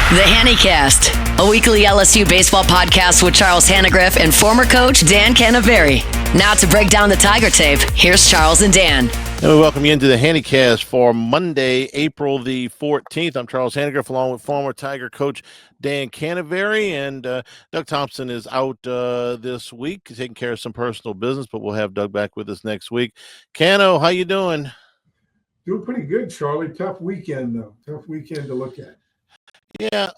The Hannycast, a weekly LSU baseball podcast with Charles Hannegriff and former coach Dan Canaveri. Now to break down the Tiger tape, here's Charles and Dan. And we welcome you into the Hannycast for Monday, April the 14th. I'm Charles Hannegriff along with former Tiger coach Dan Canaveri, and Doug Thompson is out this week taking care of some personal business, but we'll have Doug back with us next week. Cano, how you doing? Doing pretty good, Charlie. Tough weekend, though. Tough weekend to look at. Yeah,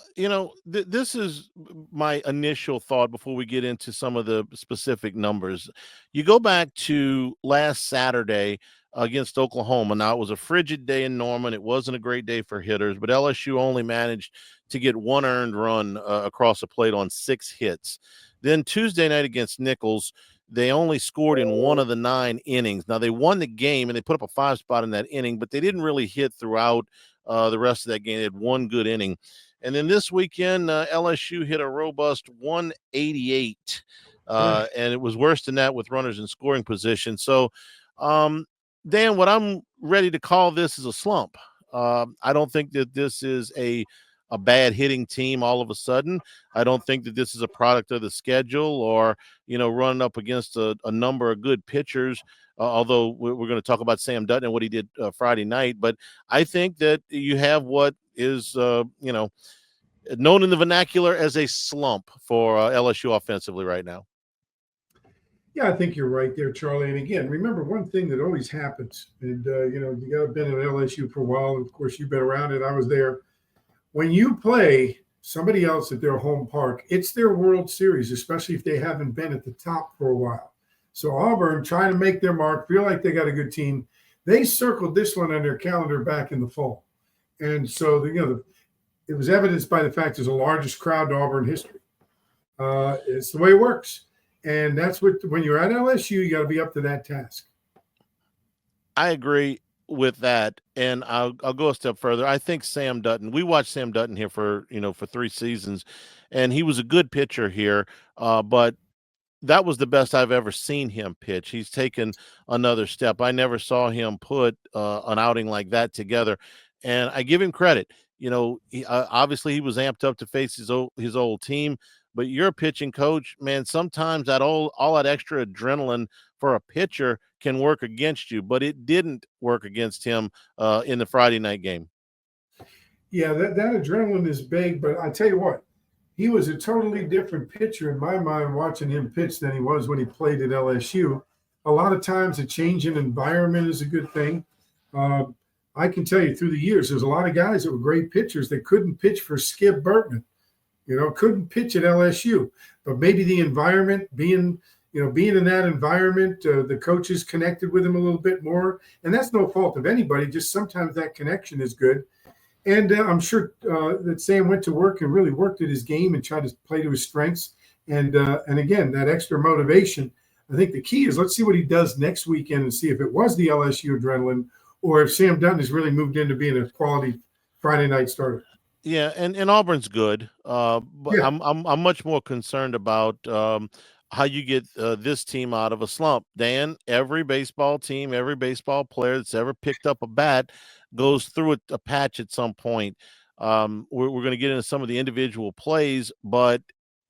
this is my initial thought before we get into some of the specific numbers. You go back to last Saturday against Oklahoma. Now, it was a frigid day in Norman. It wasn't a great day for hitters, but LSU only managed to get one earned run across the plate on 6 hits. Then Tuesday night against Nichols, they only scored in one of the 9 innings. Now, they won the game, and they put up a 5 spot in that inning, but they didn't really hit throughout the rest of that game. They had one good inning. And then this weekend, LSU hit a robust 188, and it was worse than that with runners in scoring position. So, Dan, what I'm ready to call this is a slump. I don't think that this is a bad hitting team all of a sudden. I don't think that this is a product of the schedule or, running up against a number of good pitchers, although we're going to talk about Sam Dutton and what he did Friday night. But I think that you have what is, known in the vernacular as a slump for LSU offensively right now. Yeah, I think you're right there, Charlie. And again, remember one thing that always happens, and, you got been at LSU for a while. Of course, you've been around it. I was there. When you play somebody else at their home park, it's their World Series, especially if they haven't been at the top for a while. So Auburn, trying to make their mark, feel like they got a good team. They circled this one on their calendar back in the fall. And so, it was evidenced by the fact there's the largest crowd in Auburn history. It's the way it works. And that's when you're at LSU, you got to be up to that task. I agree with that. And I'll go a step further. I think Sam Dutton, we watched Sam Dutton here for 3 seasons, and he was a good pitcher here. But that was the best I've ever seen him pitch. He's taken another step. I never saw him put an outing like that together. And I give him credit. Obviously he was amped up to face his old team, but you're a pitching coach, man. Sometimes that all that extra adrenaline for a pitcher can work against you, but it didn't work against him in the Friday night game. Yeah, that adrenaline is big, but I tell you what, he was a totally different pitcher in my mind watching him pitch than he was when he played at LSU. A lot of times a change in environment is a good thing. I can tell you through the years, there's a lot of guys that were great pitchers that couldn't pitch for Skip Bertman, couldn't pitch at LSU. But maybe the environment, being in that environment, the coaches connected with him a little bit more. And that's no fault of anybody. Just sometimes that connection is good. And I'm sure that Sam went to work and really worked at his game and tried to play to his strengths. And again, that extra motivation. I think the key is let's see what he does next weekend and see if it was the LSU adrenaline or if Sam Dutton has really moved into being a quality Friday night starter. Yeah, and Auburn's good, but yeah. I'm much more concerned about how you get this team out of a slump. Dan, every baseball team, every baseball player that's ever picked up a bat goes through a patch at some point. We're going to get into some of the individual plays, but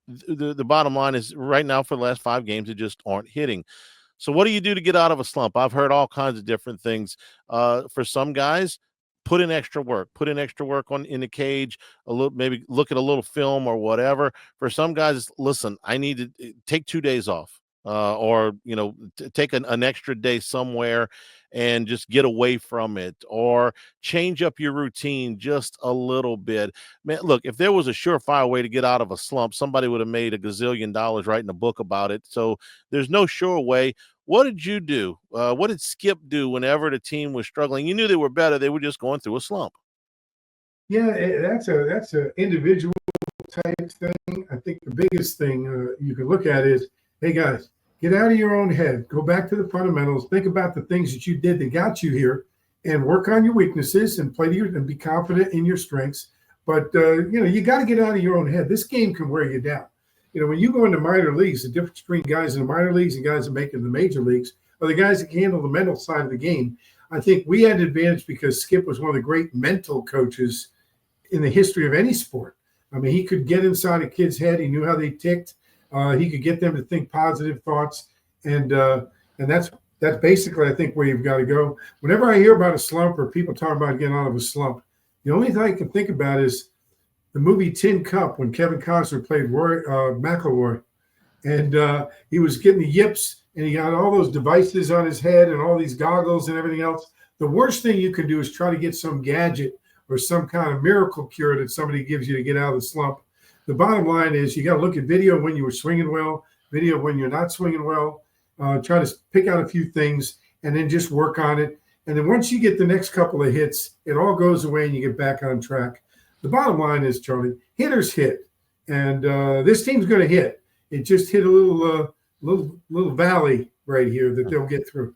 the bottom line is right now for the last 5 games, they just aren't hitting. So what do you do to get out of a slump? I've heard all kinds of different things. For some guys, put in extra work in the cage, maybe look at a little film or whatever. For some guys, listen, I need to take 2 days off or take an extra day somewhere and just get away from it or change up your routine just a little bit. Man, look, if there was a surefire way to get out of a slump, somebody would have made $1 gazillion writing a book about it. So there's no sure way. What did you do? What did Skip do whenever the team was struggling? You knew they were better. They were just going through a slump. Yeah, that's a individual type thing. I think the biggest thing you can look at is, hey, guys, get out of your own head. Go back to the fundamentals. Think about the things that you did that got you here and work on your weaknesses and and be confident in your strengths. But, you got to get out of your own head. This game can wear you down. When you go into minor leagues, the difference between guys in the minor leagues and guys that make it in the major leagues are the guys that can handle the mental side of the game. I think we had an advantage because Skip was one of the great mental coaches in the history of any sport. I mean, he could get inside a kid's head. He knew how they ticked. He could get them to think positive thoughts, and that's basically, I think, where you've got to go. Whenever I hear about a slump or people talk about getting out of a slump, the only thing I can think about is the movie Tin Cup when Kevin Costner played McElroy, and he was getting the yips, and he got all those devices on his head and all these goggles and everything else. The worst thing you can do is try to get some gadget or some kind of miracle cure that somebody gives you to get out of the slump. The bottom line is you got to look at video when you were swinging well, video when you're not swinging well, try to pick out a few things and then just work on it. And then once you get the next couple of hits, it all goes away and you get back on track. The bottom line is, Charlie, hitters hit. And this team's going to hit. It just hit a little valley right here that they'll get through.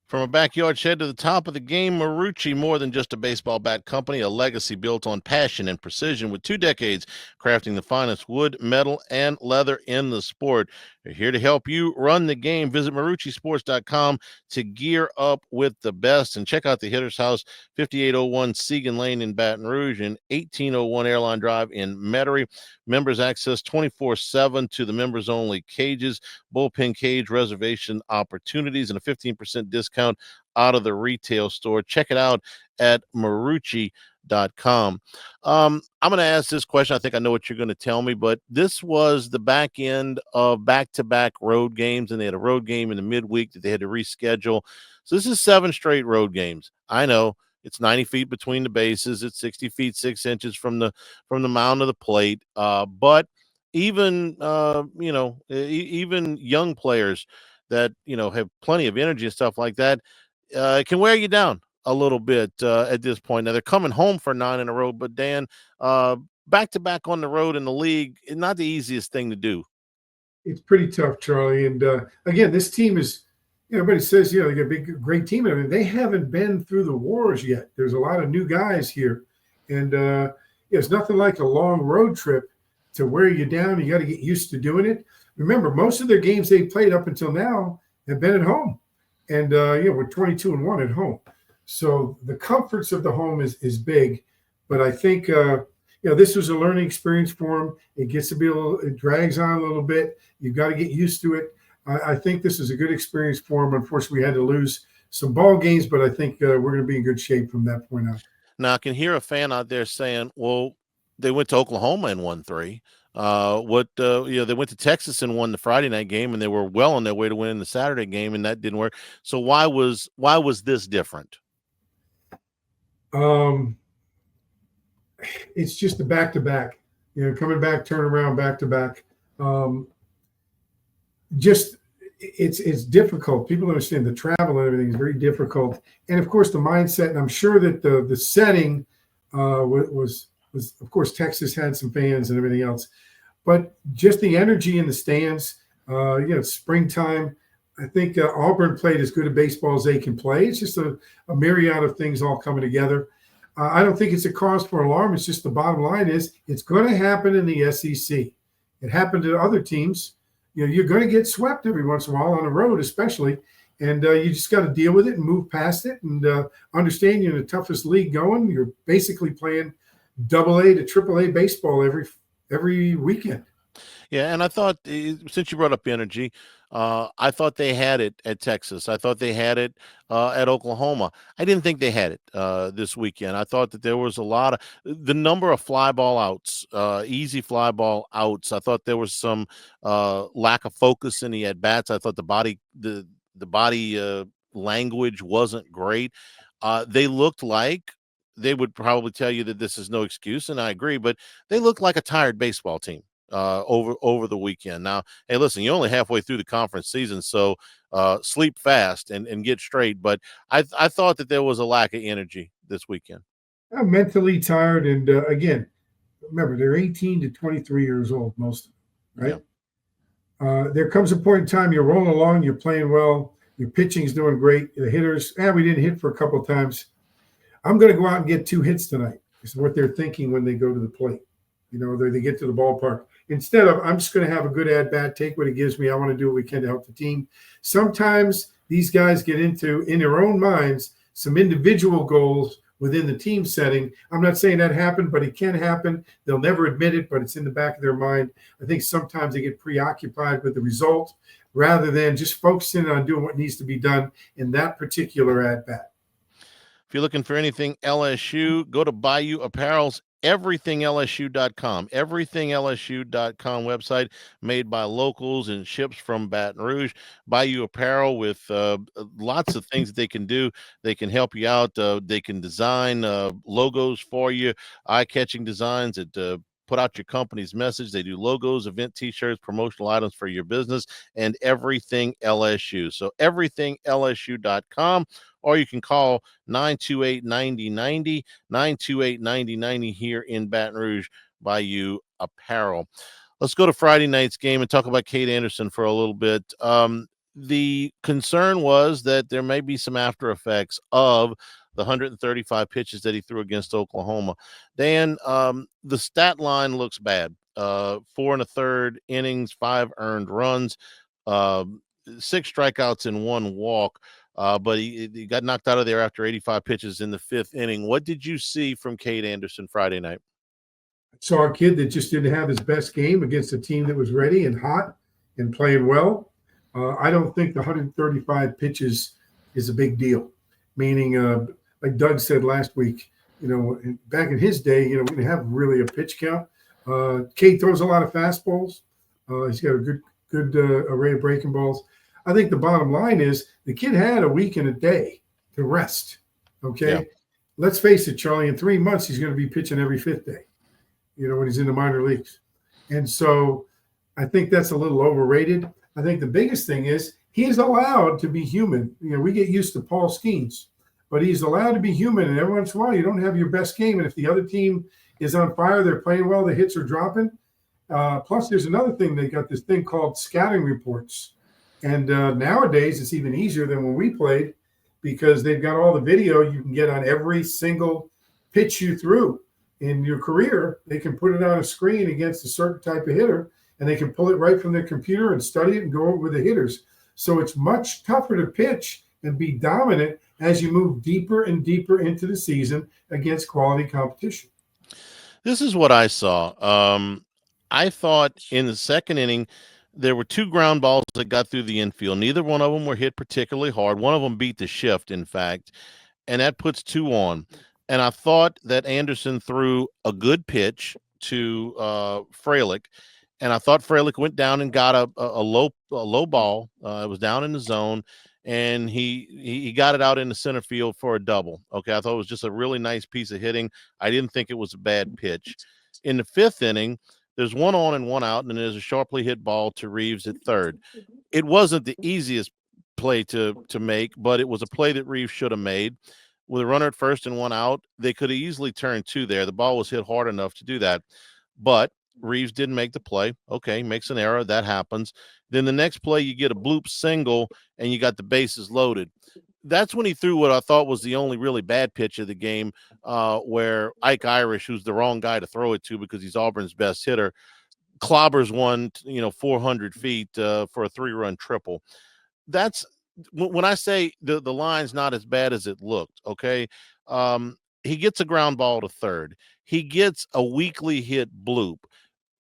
From a backyard shed to the top of the game, Marucci, more than just a baseball bat company, a legacy built on passion and precision with 2 decades crafting the finest wood, metal, and leather in the sport. They're here to help you run the game. Visit MarucciSports.com to gear up with the best. And check out the Hitter's House, 5801 Segan Lane in Baton Rouge and 1801 Airline Drive in Metairie. Members access 24/7 to the members-only cages, bullpen cage reservation opportunities, and a 15% discount out of the retail store. Check it out at Marucci.com. I'm going to ask this question. I think I know what you're going to tell me, but this was the back end of back-to-back road games, and they had a road game in the midweek that they had to reschedule. So this is 7 straight road games. I know it's 90 feet between the bases. It's 60 feet 6 inches from the mound of the plate. But even even young players that have plenty of energy and stuff like that can wear you down a little bit at this point. Now they're coming home for 9 in a row, but Dan, back to back on the road in the league, not the easiest thing to do. It's pretty tough, Charlie. And again, this team is, everybody says, they got a great team. I mean, they haven't been through the wars yet. There's a lot of new guys here. And it's nothing like a long road trip to wear you down. You got to get used to doing it. Remember, most of their games they played up until now have been at home. And, we're 22-1 at home. So the comforts of the home is big. But I think, this was a learning experience for them. It gets to be it drags on a little bit. You've got to get used to it. I think this is a good experience for them. Unfortunately, we had to lose some ball games, but I think we're going to be in good shape from that point on. Now, I can hear a fan out there saying, well, they went to Oklahoma and won 3. They went to Texas and won the Friday night game, and they were well on their way to winning the Saturday game, and that didn't work. So why was this different? It's just the back-to-back, coming back, turn around, back-to-back. It's difficult. People understand the travel and everything is very difficult. And of course the mindset, and I'm sure that the setting was of course Texas had some fans and everything else, but just the energy in the stands, it's springtime. I think Auburn played as good a baseball as they can play. It's just a myriad of things all coming together. I don't think it's a cause for alarm. It's just the bottom line is it's going to happen in the SEC. It happened to other teams. You're going to get swept every once in a while on the road, especially, and you just got to deal with it and move past it and understand you're in the toughest league going. You're basically playing AA to AAA baseball every weekend. Yeah, and I thought, since you brought up energy, I thought they had it at Texas. I thought they had it at Oklahoma. I didn't think they had it this weekend. I thought that there was the number of fly ball outs, easy fly ball outs. I thought there was some lack of focus in the at-bats. I thought the body language wasn't great. They looked like, they would probably tell you that this is no excuse, and I agree, but they looked like a tired baseball team over the weekend. Now, hey, listen, you're only halfway through the conference season, so sleep fast and get straight. But I thought that there was a lack of energy this weekend. I'm mentally tired, and again, remember they're 18 to 23 years old, most of them, right? Yeah. There comes a point in time you're rolling along, you're playing well, your pitching's doing great. The hitters, we didn't hit for a couple of times. I'm going to go out and get 2 hits tonight. Is what they're thinking when they go to the plate. They get to the ballpark. Instead of, I'm just going to have a good at-bat, take what it gives me. I want to do what we can to help the team. Sometimes these guys get into, in their own minds, some individual goals within the team setting. I'm not saying that happened, but it can happen. They'll never admit it, but it's in the back of their mind. I think sometimes they get preoccupied with the result rather than just focusing on doing what needs to be done in that particular at-bat. If you're looking for anything LSU, go to Bayou Apparel's everythinglsu.com. Everythinglsu.com website made by locals and ships from Baton Rouge. Bayou Apparel with lots of things that they can do. They can help you out. They can design logos for you, eye-catching designs that put out your company's message. They do logos, event t-shirts, promotional items for your business, and everything LSU. So everythinglsu.com, or you can call 928-9090, 928-9090 here in Baton Rouge, Bayou Apparel. Let's go to Friday night's game and talk about Cade Anderson for a little bit. The concern was that there may be some after effects of the 135 pitches that he threw against Oklahoma. Dan, the stat line looks bad. 4 1/3 innings, 5 earned runs, 6 strikeouts and 1 walk. But he got knocked out of there after 85 pitches in the 5th inning. What did you see from Cade Anderson Friday night? I saw a kid that just didn't have his best game against a team that was ready and hot and playing well. I don't think the 135 pitches is a big deal, meaning like Doug said last week, back in his day, we didn't have really a pitch count. Cade throws a lot of fastballs. He's got a good array of breaking balls. I think the bottom line is the kid had a week and a day to rest. Okay. Yeah. Let's face it, Charlie, in 3 months, he's going to be pitching every 5th day, when he's in the minor leagues. And so I think that's a little overrated. I think the biggest thing is he's allowed to be human. We get used to Paul Skeens, but he's allowed to be human. And every once in a while, you don't have your best game. And if the other team is on fire, they're playing well, the hits are dropping. Plus, there's another thing. They got this thing called scouting reports. And nowadays, it's even easier than when we played because they've got all the video you can get on every single pitch you threw in your career. They can put it on a screen against a certain type of hitter, and they can pull it right from their computer and study it and go over with the hitters. So it's much tougher to pitch and be dominant as you move deeper and deeper into the season against quality competition. This is what I saw. I thought in the 2nd inning, there were 2 ground balls that got through the infield. Neither one of them were hit particularly hard. One of them beat the shift, in fact, and that puts 2 on. And I thought that Anderson threw a good pitch to Frelick, and I thought Frelick went down and got a low ball. It was down in the zone, and he got it out in the center field for a double. Okay, I thought it was just a really nice piece of hitting. I didn't think it was a bad pitch. In the 5th inning, there's 1 on and 1 out, and there's a sharply hit ball to Reeves at third. It wasn't the easiest play to make, but it was a play that Reeves should have made. With a runner at first and 1 out, they could have easily turned 2 there. The ball was hit hard enough to do that, but Reeves didn't make the play. Okay, makes an error. That happens. Then the next play, you get a bloop single, and you got the bases loaded. That's when he threw what I thought was the only really bad pitch of the game, where Ike Irish, who's the wrong guy to throw it to because he's Auburn's best hitter, clobbers one, 400 feet for a 3-run triple. That's when I say the line's not as bad as it looked. Okay. He gets a ground ball to third. He gets a weakly hit bloop.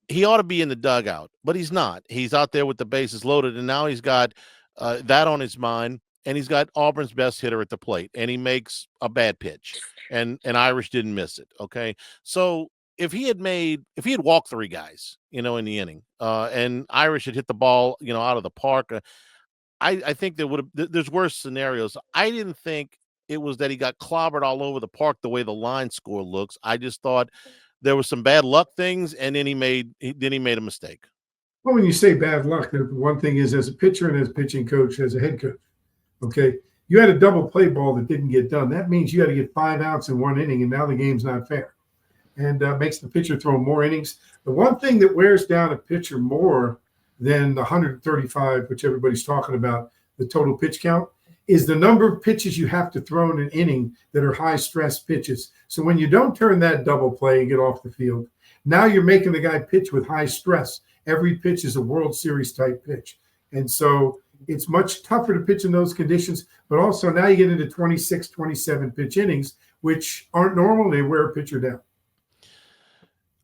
He ought to be in the dugout, but he's not. He's out there with the bases loaded, and now he's got that on his mind. And he's got Auburn's best hitter at the plate, and he makes a bad pitch, and Irish didn't miss it. Okay, so if he had walked 3 guys, in the inning, and Irish had hit the ball, out of the park, I think there's worse scenarios. I didn't think it was that he got clobbered all over the park the way the line score looks. I just thought there was some bad luck things, and then he made a mistake. Well, when you say bad luck, the one thing is, as a pitcher and as a pitching coach, as a head coach, okay, you had a double play ball that didn't get done. That means you got to get 5 outs in 1 inning, and now the game's not fair, and makes the pitcher throw more innings. The one thing that wears down a pitcher more than the 135, which everybody's talking about, the total pitch count, is the number of pitches you have to throw in an inning that are high-stress pitches. So when you don't turn that double play and get off the field, now you're making the guy pitch with high stress. Every pitch is a World Series type pitch. And so it's much tougher to pitch in those conditions, but also now you get into 26, 27 pitch innings which aren't normal. They wear a pitcher down.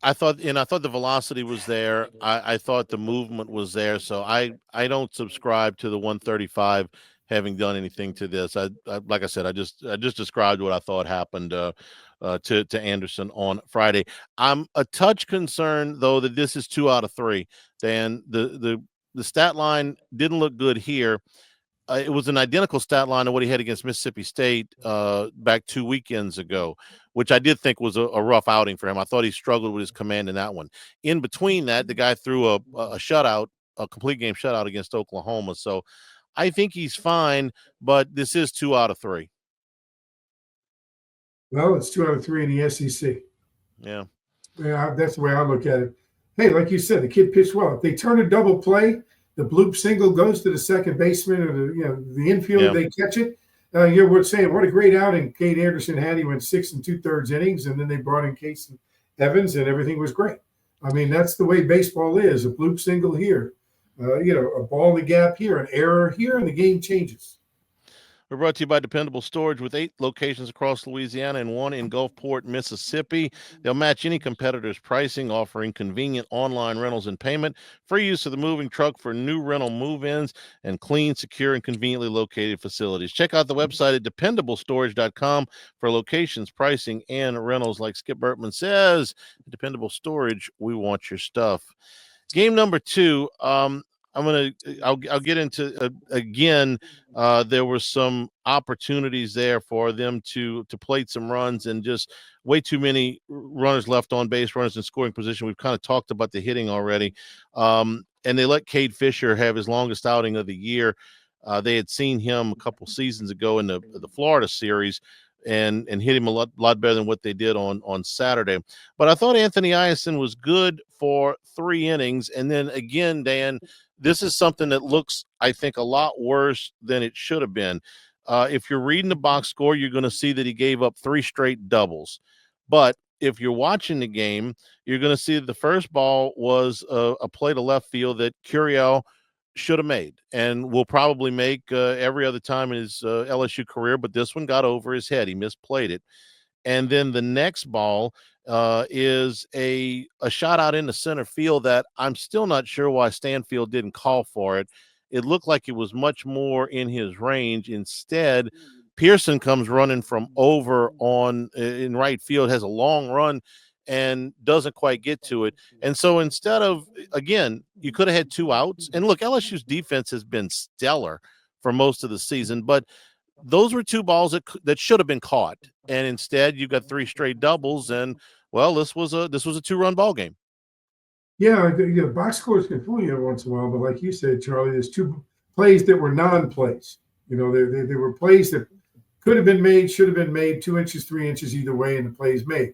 I thought the velocity was there. I thought the movement was there. So I don't subscribe to the 135 having done anything to this. I like I said, I just described what I thought happened to Anderson on Friday. I'm a touch concerned though that this is 2 out of 3. Dan, the stat line didn't look good here. It was an identical stat line to what he had against Mississippi State back 2 weekends ago, which I did think was a rough outing for him. I thought he struggled with his command in that one. In between that, the guy threw a shutout, a complete game shutout against Oklahoma. So I think he's fine, but this is 2 out of 3. Well, it's 2 out of 3 in the SEC. Yeah. Yeah, that's the way I look at it. Hey, like you said, the kid pitched well. If they turn a double play, the bloop single goes to the second baseman or the infielder, they catch it. We're saying what a great outing Cade Anderson had. He went 6 2/3 innings, and then they brought in Casey Evans, and everything was great. I mean, that's the way baseball is. A bloop single here, a ball in the gap here, an error here, and the game changes. We're brought to you by Dependable Storage with 8 locations across Louisiana and 1 in Gulfport, Mississippi. They'll match any competitor's pricing, offering convenient online rentals and payment, free use of the moving truck for new rental move-ins, and clean, secure, and conveniently located facilities. Check out the website at dependablestorage.com for locations, pricing, and rentals. Like Skip Bertman says, Dependable Storage, we want your stuff. Game number 2, I'll get into again. There were some opportunities there for them to plate some runs, and just way too many runners left on base, runners in scoring position. We've kind of talked about the hitting already, and they let Cade Fisher have his longest outing of the year. They had seen him a couple seasons ago in the Florida series, and hit him a lot better than what they did on Saturday. But I thought Anthony Iacin was good for 3 innings, and then again, Dan, this is something that looks, I think, a lot worse than it should have been. If you're reading the box score, you're going to see that he gave up 3 straight doubles. But if you're watching the game, you're going to see that the first ball was a play to left field that Curiel should have made and will probably make every other time in his LSU career. But this one got over his head. He misplayed it. And then the next ball is a shot out into center field that I'm still not sure why Stanfield didn't call for it. It looked like it was much more in his range. Instead, Pearson comes running from over in right field, has a long run, and doesn't quite get to it. And so instead of, again, you could have had 2 outs. And look, LSU's defense has been stellar for most of the season, but those were 2 balls that should have been caught, and instead you got 3 straight doubles, and well, this was a 2-run ball game. Yeah, the box scores can fool you every once in a while, but like you said, Charlie, there's 2 plays that were non-plays. They were plays that could have been made, should have been made, 2 inches, 3 inches either way, and the plays made.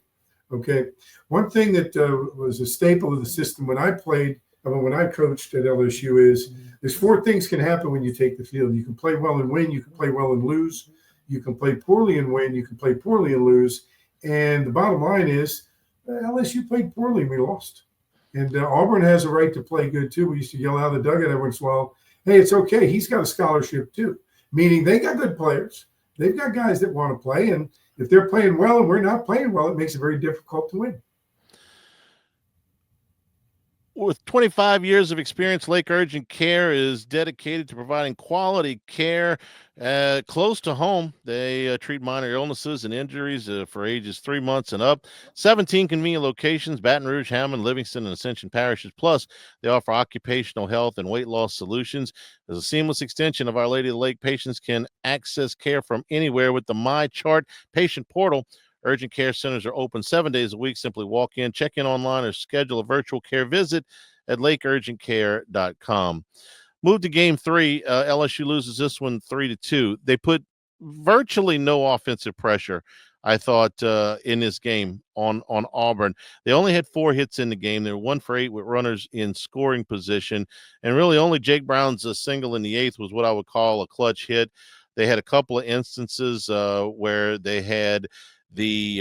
Okay, one thing that was a staple of the system when I coached at LSU is there's 4 things can happen when you take the field. You can play well and win. You can play well and lose. You can play poorly and win. You can play poorly and lose. And the bottom line is LSU played poorly and we lost. And Auburn has a right to play good too. We used to yell out of the dugout every once in a while, hey, it's okay. He's got a scholarship too, meaning they got good players. They've got guys that want to play. And if they're playing well and we're not playing well, it makes it very difficult to win. With 25 years of experience, Lake Urgent Care is dedicated to providing quality care close to home. They treat minor illnesses and injuries for ages 3 months and up. 17 convenient locations, Baton Rouge, Hammond, Livingston, and Ascension parishes. Plus, they offer occupational health and weight loss solutions. As a seamless extension of Our Lady of the Lake, patients can access care from anywhere with the MyChart patient portal. Urgent care centers are open 7 days a week. Simply walk in, check in online, or schedule a virtual care visit at lakeurgentcare.com. Move to game 3. LSU loses this one 3-2. They put virtually no offensive pressure, I thought, in this game on Auburn. They only had 4 hits in the game. They were 1 for 8 with runners in scoring position. And really only Jake Brown's single in the 8th was what I would call a clutch hit. They had a couple of instances where they had they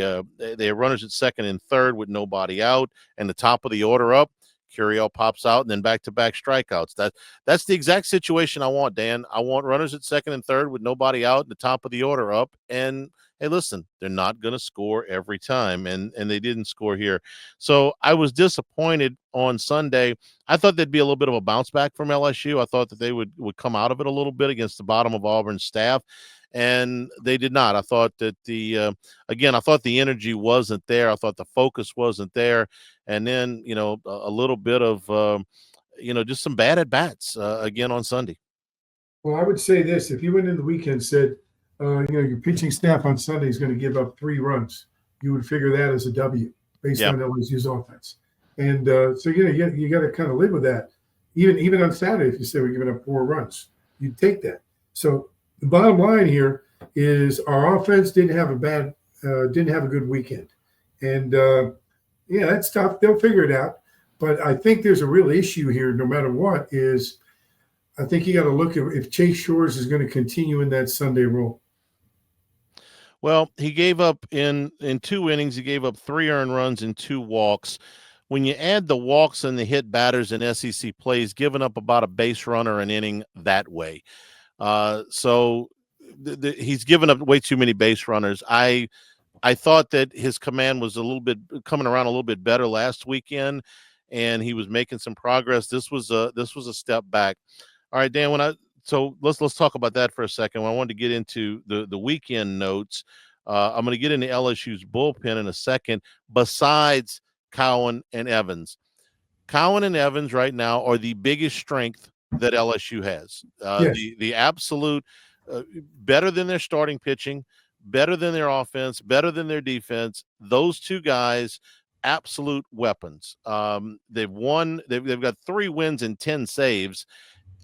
had runners at second and third with nobody out, and the top of the order up. Curiel pops out, and then back-to-back strikeouts. That's the exact situation I want, Dan. I want runners at second and third with nobody out, and the top of the order up, and hey, listen, they're not going to score every time, and they didn't score here. So I was disappointed on Sunday. I thought there'd be a little bit of a bounce back from LSU. I thought that they would come out of it a little bit against the bottom of Auburn's staff, and they did not. I thought that I thought the energy wasn't there. I thought the focus wasn't there, and then a little bit of just some bad at bats again on Sunday. Well, I would say this: if you went in the weekend and said, your pitching staff on Sunday is going to give up 3 runs, you would figure that as a W based on LSU's offense. And so you got to kind of live with that. Even on Saturday, if you say we're giving up 4 runs, you'd take that. So the bottom line here is our offense didn't have a good weekend, and that's tough. They'll figure it out. But I think there's a real issue here, no matter what, is I think you got to look at if Chase Shores is going to continue in that Sunday role. Well, he gave up in 2 innings, he gave up 3 earned runs and 2 walks. When you add the walks and the hit batters in SEC play, he's given up about a base runner an inning that way. So he's given up way too many base runners. I thought that his command was coming around a little bit better last weekend, and he was making some progress. This was a step back. All right, Dan, so let's talk about that for a second. I wanted to get into the weekend notes. I'm going to get into LSU's bullpen in a second. Besides Cowan and Evans, Cowan and Evans right now are the biggest strength that LSU has. Yes. The absolute better than their starting pitching, better than their offense, better than their defense. Those 2 guys, absolute weapons. They've won. They've got 3 wins and 10 saves.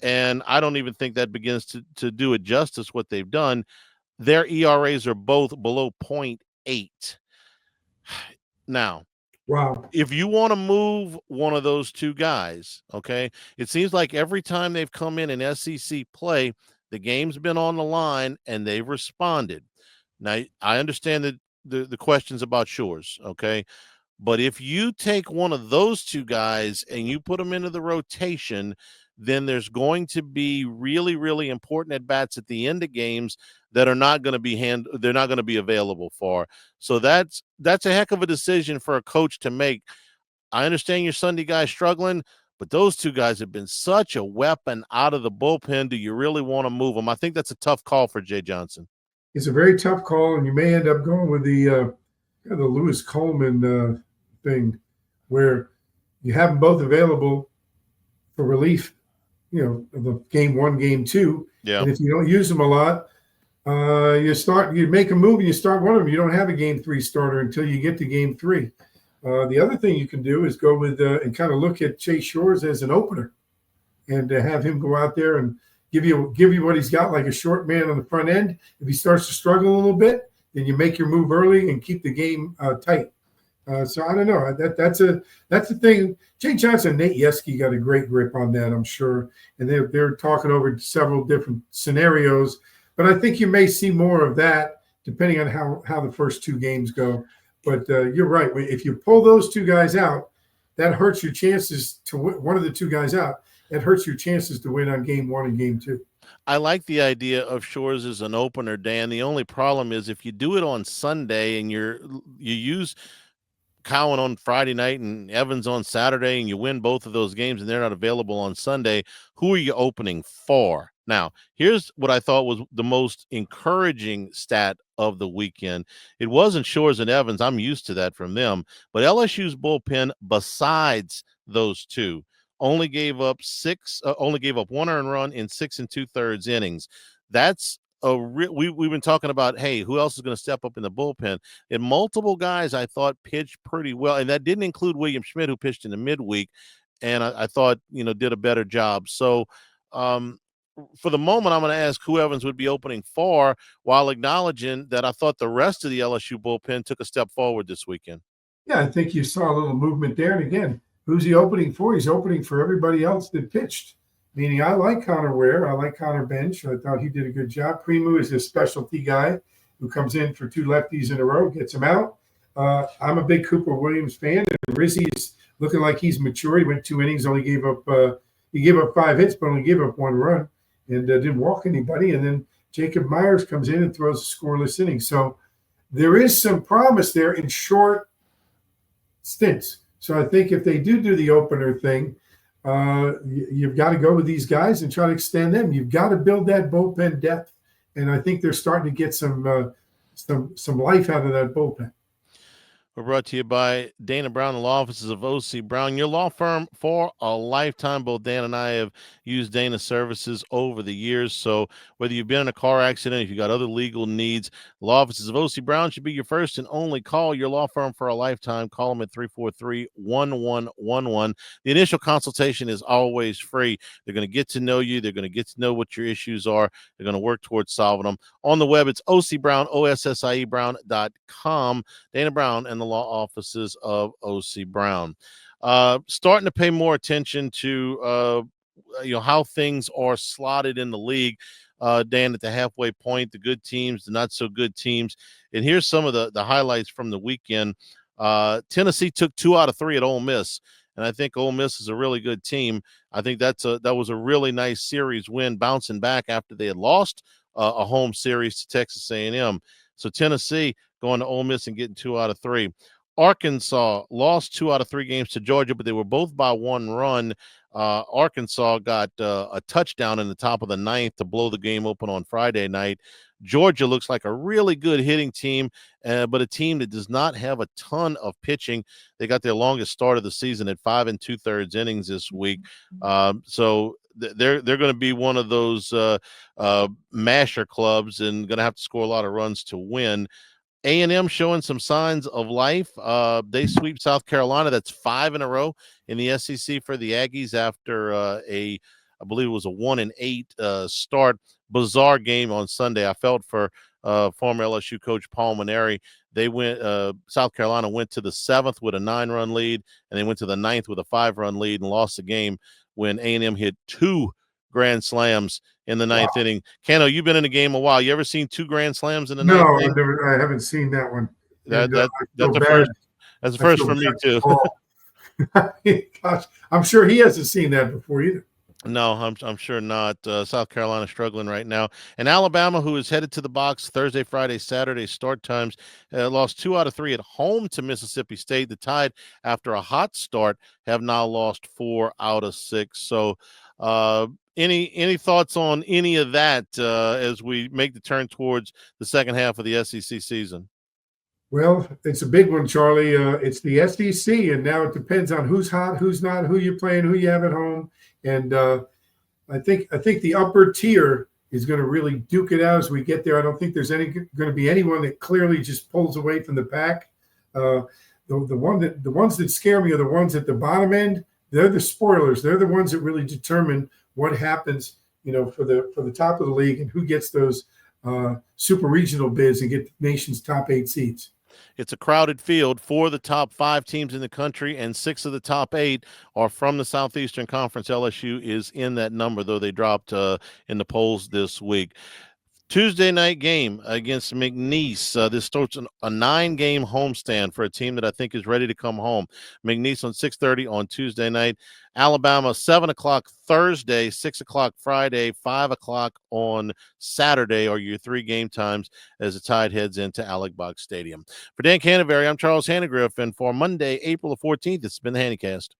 And I don't even think that begins to do it justice what they've done. Their ERAs are both below 0.8. Now, wow. If you want to move one of those 2 guys, okay, it seems like every time they've come in SEC play, the game's been on the line and they've responded. Now, I understand the questions about Shores, okay, but if you take one of those 2 guys and you put them into the rotation, then there's going to be really, really important at bats at the end of games that are not going to be they're not going to be available for. So that's a heck of a decision for a coach to make. I understand your Sunday guys struggling, but those 2 guys have been such a weapon out of the bullpen. Do you really want to move them? I think that's a tough call for Jay Johnson. It's a very tough call, and you may end up going with the Lewis Coleman thing, where you have them both available for relief. The game 1, game 2. Yeah. And if you don't use them a lot, you make a move and you start one of them. You don't have a game 3 starter until you get to game 3. The other thing you can do is go with and kind of look at Chase Shores as an opener, and have him go out there and give you what he's got, like a short man on the front end. If he starts to struggle a little bit, then you make your move early and keep the game tight. So I don't know. That's the thing. Jay Johnson and Nate Yeskie got a great grip on that, I'm sure. And they're talking over several different scenarios. But I think you may see more of that depending on how the first 2 games go. But you're right. If you pull those 2 guys out, that hurts your chances to win. One of the 2 guys out, that hurts your chances to win on game 1 and game 2. I like the idea of Shores as an opener, Dan. The only problem is if you do it on Sunday and you use Cowan on Friday night and Evans on Saturday, and you win both of those games and they're not available on Sunday, who are you opening for? Now, here's what I thought was the most encouraging stat of the weekend. It wasn't Shores and Evans. I'm used to that from them. But LSU's bullpen, besides those 2, only gave up 1 earned run in 6 2/3 innings. That's we've been talking about, hey, who else is going to step up in the bullpen? And multiple guys I thought pitched pretty well, and that didn't include William Schmidt, who pitched in the midweek, and I thought did a better job. So for the moment, I'm going to ask who Evans would be opening for, while acknowledging that I thought the rest of the LSU bullpen took a step forward this weekend. Yeah, I think you saw a little movement there. And again, who's he opening for? He's opening for everybody else that pitched. Meaning, I like Connor Ware. I like Connor Bench. I thought he did a good job. Premu is a specialty guy who comes in for 2 lefties in a row, gets them out. I'm a big Cooper Williams fan, and Rizzi is looking like he's mature. He went 2 innings, only gave up 5 hits, but only gave up 1 run, and didn't walk anybody. And then Jacob Myers comes in and throws a scoreless inning. So there is some promise there in short stints. So I think if they do the opener thing, you've got to go with these guys and try to extend them. You've got to build that bullpen depth, and I think they're starting to get some life out of that bullpen. We're brought to you by Dana Brown, the law offices of O.C. Brown, your law firm for a lifetime. Both Dan and I have used Dana's services over the years. So whether you've been in a car accident, if you've got other legal needs, the law offices of O.C. Brown should be your first and only call. Your law firm for a lifetime. Call them at 343-1111. The initial consultation is always free. They're going to get to know you. They're going to get to know what your issues are. They're going to work towards solving them. On the web, it's OC Brown, OSSIEBrown.com. Dana Brown and the law offices of O.C. Brown. Starting to pay more attention to how things are slotted in the league, Dan, at the halfway point, the good teams, the not so good teams. And here's some of the highlights from the weekend. Tennessee took 2 out of 3 at Ole Miss, and I think Ole Miss is a really good team. I think that was a really nice series win, bouncing back after they had lost a home series to Texas A&M. So Tennessee going to Ole Miss and getting 2 out of 3. Arkansas lost 2 out of 3 games to Georgia, but they were both by 1 run. Arkansas got a touchdown in the top of the 9th to blow the game open on Friday night. Georgia looks like a really good hitting team, but a team that does not have a ton of pitching. They got their longest start of the season at 5 2/3 innings this week. So they're going to be one of those masher clubs and going to have to score a lot of runs to win. A&M showing some signs of life. They sweep South Carolina. That's 5 in a row in the SEC for the Aggies after I believe it was a 1-8 start. Bizarre game on Sunday. I felt for former LSU coach Paul Maneri. They went. South Carolina went to the 7th with a 9-run lead, and they went to the 9th with a 5-run lead and lost the game when A&M hit 2 grand slams in the 9th inning. Cano, you've been in the game a while. You ever seen 2 grand slams in the 9th inning? No, I haven't seen that one. That's the first. That's the first for me too. Gosh, I'm sure he hasn't seen that before either. No, I'm sure not. South Carolina struggling right now. And Alabama, who is headed to the box Thursday, Friday, Saturday start times, lost 2 out of 3 at home to Mississippi State. The Tide, after a hot start, have now lost 4 out of 6. So any thoughts on any of that as we make the turn towards the second half of the SEC season? Well, it's a big one, Charlie. It's the SEC, and now it depends on who's hot, who's not, who you're playing, who you have at home. And I think the upper tier is going to really duke it out as we get there. I don't think there's going to be anyone that clearly just pulls away from the pack. The ones that scare me are the ones at the bottom end. They're the spoilers. They're the ones that really determine what happens, for the top of the league and who gets those super regional bids and get the nation's top 8 seeds. It's a crowded field. 4 of the top 5 teams in the country and 6 of the top 8 are from the Southeastern Conference. LSU is in that number, though they dropped in the polls this week. Tuesday night game against McNeese. This starts a 9-game homestand for a team that I think is ready to come home. McNeese on 6:30 on Tuesday night. Alabama, 7 o'clock Thursday, 6 o'clock Friday, 5 o'clock on Saturday are your 3 game times as the Tide heads into Alex Box Stadium. For Dan Canterbury, I'm Charles Hannegriff, and for Monday, April the 14th, it's been the Hannycast.